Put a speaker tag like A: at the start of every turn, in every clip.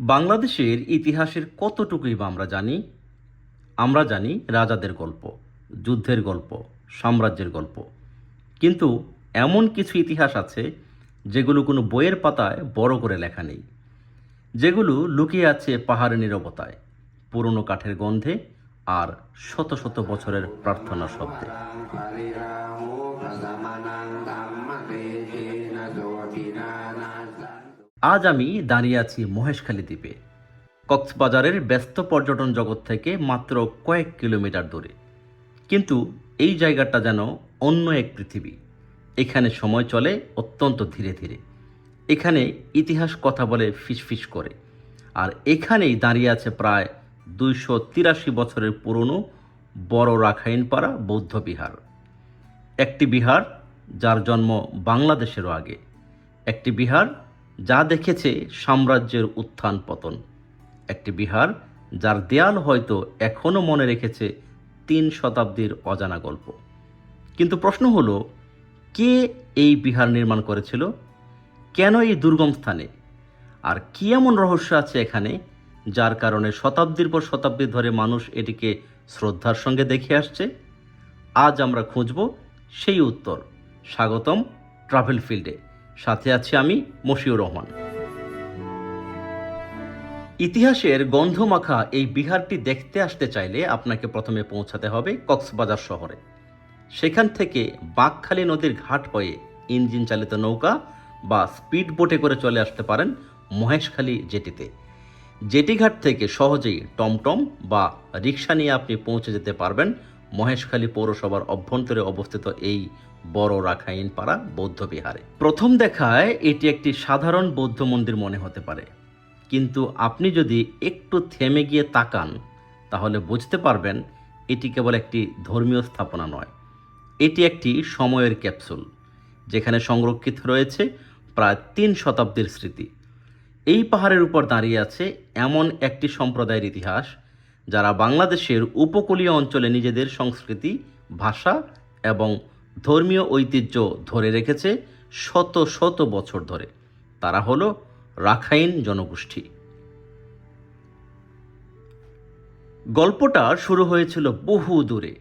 A: বাংলাদেশের ইতিহাসের কতটুকুই বা আমরা জানি? আমরা জানি রাজাদের গল্প, যুদ্ধের গল্প, সাম্রাজ্যের গল্প। কিন্তু এমন কিছু ইতিহাস আছে যেগুলো কোনো বইয়ের পাতায় বড় করে লেখা নেই, যেগুলো লুকিয়ে আছে পাহাড়ের নীরবতায়, পুরনো কাঠের গন্ধে আর শত শত বছরের প্রার্থনা শব্দে। আজ আমি দাঁড়িয়ে আছি মহেশখালী দ্বীপে, কক্সবাজারের ব্যস্ত পর্যটন জগৎ থেকে মাত্র কয়েক কিলোমিটার দূরে। কিন্তু এই জায়গাটা যেন অন্য এক পৃথিবী। এখানে সময় চলে অত্যন্ত ধীরে ধীরে। এখানে ইতিহাস কথা বলে ফিসফিস করে। আর এখানেই দাঁড়িয়ে আছে প্রায় 283 বছরের পুরনো বড় রাখাইনপাড়া বৌদ্ধ বিহার। একটি বিহার যার জন্ম বাংলাদেশেরও আগে, একটি বিহার যা দেখেছে সাম্রাজ্যের উত্থান পতন, একটি বিহার যার দেয়াল হয়তো এখনও মনে রেখেছে 3 শতাব্দীর অজানা গল্প। কিন্তু প্রশ্ন হলো, কে এই বিহার নির্মাণ করেছিল? কেন এই দুর্গম স্থানে? আর কি এমন রহস্য আছে এখানে যার কারণে শতাব্দীর পর শতাব্দী ধরে মানুষ এটিকে শ্রদ্ধার সঙ্গে দেখে আসছে? আজ আমরা খুঁজব সেই উত্তর। স্বাগতম ট্রাভেল ফিল্ডে। সাথে আছি আমি মশিউর রহমান। ইতিহাসের গন্ধমাখা এই বিহারটি দেখতে আসতে চাইলে আপনাকে প্রথমে পৌঁছাতে হবে কক্সবাজার শহরে। সেখান থেকে বাঁকখালী নদীর ঘাট হয়ে ইঞ্জিন চালিত নৌকা বা স্পিড বোটে করে চলে আসতে পারেন মহেশখালী জেটিতে। জেটিঘাট থেকে সহজেই টমটম বা রিক্সা নিয়ে আপনি পৌঁছে যেতে পারবেন মহেশখালী পৌরসভার অভ্যন্তরে অবস্থিত এই বড় রাখাইনপাড়া বৌদ্ধ বিহারে। প্রথম দেখায় এটি একটি সাধারণ বৌদ্ধ মন্দির মনে হতে পারে, কিন্তু আপনি যদি একটু থেমে গিয়ে তাকান তাহলে বুঝতে পারবেন এটি কেবল একটি ধর্মীয় স্থাপনা নয়, এটি একটি সময়ের ক্যাপসুল যেখানে সংরক্ষিত রয়েছে প্রায় 3 শতাব্দীর স্মৃতি। এই পাহাড়ের উপর দাঁড়িয়ে আছে এমন একটি সম্প্রদায়ের ইতিহাস যারা বাংলাদেশের উপকূলীয় অঞ্চলে নিজেদের সংস্কৃতি, ভাষা এবং ধর্মীয় ঐতিহ্য ধরে রেখেছে শত শত বছর ধরে। তারা হলো রাখাইন জনগোষ্ঠী। গল্পটা শুরু হয়েছিল বহু দূরে,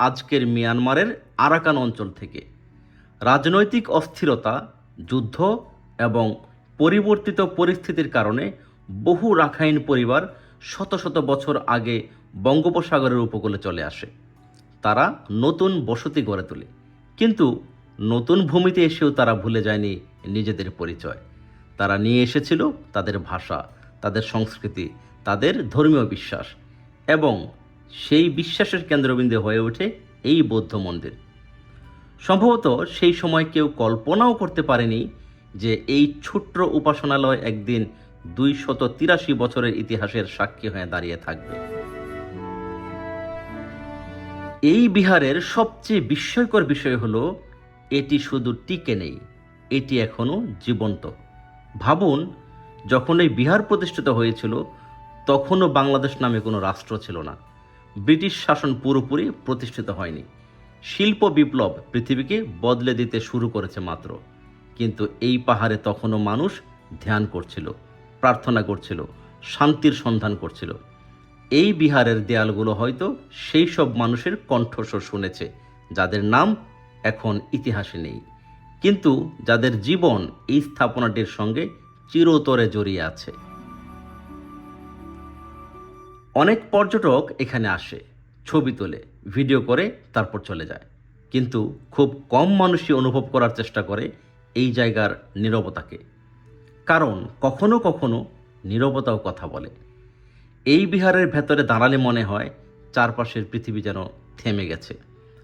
A: আজকের মিয়ানমারের আরাকান অঞ্চল থেকে। রাজনৈতিক অস্থিরতা, যুদ্ধ এবং পরিবর্তিত পরিস্থিতির কারণে বহু রাখাইন পরিবার শত শত বছর আগে বঙ্গোপসাগরের উপকূলে চলে আসে। তারা নতুন বসতি গড়ে তোলে, কিন্তু নতুন ভূমিতে এসেও তারা ভুলে যায়নি নিজেদের পরিচয়। তারা নিয়ে এসেছিল তাদের ভাষা, তাদের সংস্কৃতি, তাদের ধর্মীয় বিশ্বাস, এবং সেই বিশ্বাসের কেন্দ্রবিন্দু হয়ে ওঠে এই বৌদ্ধ মন্দির। সম্ভবত সেই সময় কেউ কল্পনাও করতে পারেনি যে এই ছোট্ট উপাসনালয় একদিন 283 বছরের ইতিহাসের সাক্ষী হয়ে দাঁড়িয়ে থাকবে। এই বিহারের সবচেয়ে বিস্ময়কর বিষয় হলো এটি শুধু টিকে নেই, এটি এখনো জীবন্ত। ভাবুন, যখন এই বিহার প্রতিষ্ঠিত হয়েছিল তখনও বাংলাদেশ নামে কোনো রাষ্ট্র ছিল না। ব্রিটিশ শাসন পুরোপুরি প্রতিষ্ঠিত হয়নি। শিল্প বিপ্লব পৃথিবীকে বদলে দিতে শুরু করেছে মাত্র। কিন্তু এই পাহাড়ে তখনও মানুষ ধ্যান করছিল, প্রার্থনা করছিল, শান্তির সন্ধান করছিল। এই বিহারের দেয়ালগুলো হয়তো সেই সব মানুষের কণ্ঠস্বর শুনেছে যাদের নাম এখন ইতিহাসে নেই, কিন্তু যাদের জীবন এই স্থাপনাটির সঙ্গে চিরতরে জড়িয়ে আছে। অনেক পর্যটক এখানে আসে, ছবি তোলে, ভিডিও করে, তারপর চলে যায়। কিন্তু খুব কম মানুষই অনুভব করার চেষ্টা করে এই জায়গার নীরবতাকে। কারণ কখনো কখনো নীরবতাও কথা বলে। এই বিহারের ভেতরে দাঁড়ালে মনে হয় চারপাশের পৃথিবী যেন থেমে গেছে।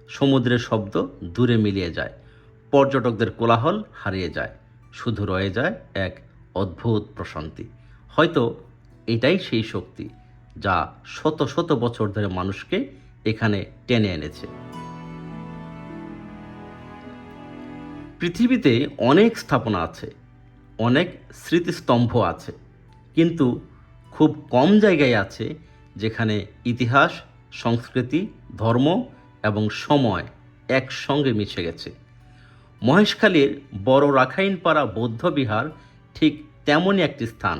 A: সমুদ্রের শব্দ দূরে মিলিয়ে যায়, পর্যটকদের কোলাহল হারিয়ে যায়, শুধু রয়ে যায় এক অদ্ভুত প্রশান্তি। হয়তো এটাই সেই শক্তি যা শত শত বছর ধরে মানুষকে এখানে টেনে এনেছে। পৃথিবীতে অনেক স্থাপনা আছে, অনেক স্মৃতিস্তম্ভ আছে, কিন্তু খুব কম জায়গায় আছে যেখানে ইতিহাস, সংস্কৃতি, ধর্ম এবং সময় একসঙ্গে মিশে গেছে। মহেশখালীর বড় রাখাইনপাড়া বৌদ্ধবিহার ঠিক তেমনই একটি স্থান।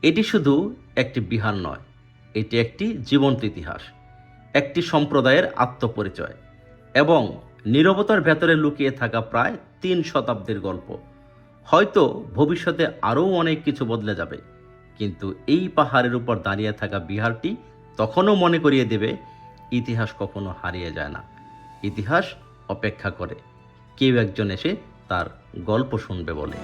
A: এটি শুধু একটি বিহার নয়, এটি একটি জীবন্ত ইতিহাস, একটি সম্প্রদায়ের আত্মপরিচয় এবং নীরবতার ভেতরে লুকিয়ে থাকা প্রায় 3 শতাব্দীর গল্প। হয়তো ভবিষ্যতে আরও অনেক কিছু বদলে যাবে, কিন্তু এই পাহাড়ের উপর দাঁড়িয়ে থাকা বিহারটি তখনও মনে করিয়ে দেবে ইতিহাস কখনো হারিয়ে যায় না। ইতিহাস অপেক্ষা করে কেউ একজন এসে তার গল্প শুনবে বলে।